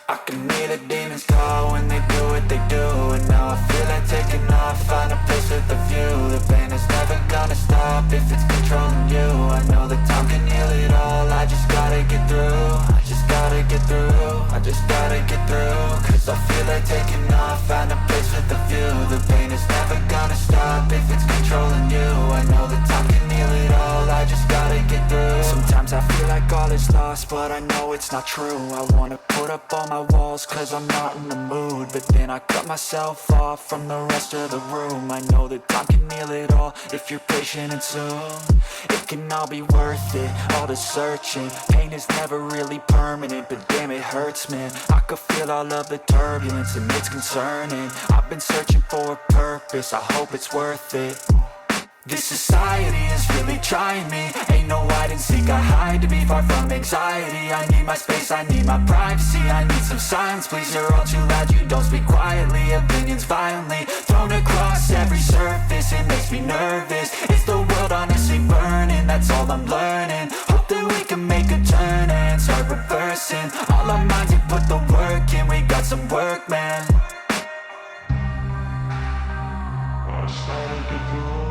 I can hear the demons call when they do what they do. And now I feel like taking off, find a place with a view. The pain is never gonna stop if it's controlling you. I know that time can heal it all, I just gotta get through. I just gotta get through, I just gotta get through. Cause I feel like taking off, find a place with a view. The pain is never gonna stop if it's controlling you. I know that time can heal it all, I just gotta get through. Sometimes I feel like all is lost, but I know it's not true. I wanna put up all my walls cause I'm not in the mood, but then I cut myself off from the rest of the room. I know that time can heal it all if you're patient and soon it can all be worth it, all the searching. Pain is never really permanent, but damn it hurts, man. I could feel all of the turbulence and it's concerning. I've been searching for a purpose, I hope it's worth it. This society is really trying me. Ain't no hide and seek, I hide to be far from anxiety. I need my space, I need my privacy. I need some silence, please, you're all too loud. You don't speak quietly, opinions violently thrown across every surface. It makes me nervous, is the world honestly burning? That's all I'm learning. Hope that we can make a turn and start reversing all our minds and put the work in. We got some work, man. I started to do.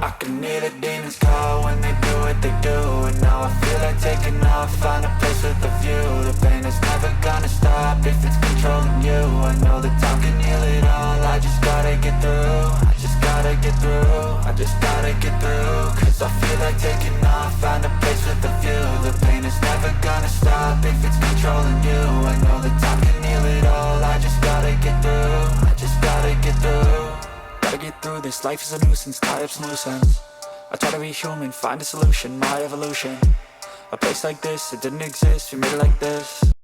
I can hear the demons call when they do what they do. And now I feel like taking off, find a place with a view. The pain is never gonna stop if it's controlling you. I know that time can heal it all, I just gotta get through. I just gotta get through, I just gotta get through. Cause I feel like taking off, find a place with a view. The pain is never gonna stop if it's controlling you. I know that time can heal it all, I just gotta get through. I just gotta get through. Gotta get through this, life is a nuisance, tie up some loose ends. I try to be human, find a solution, my evolution. A place like this, it didn't exist, we made it like this.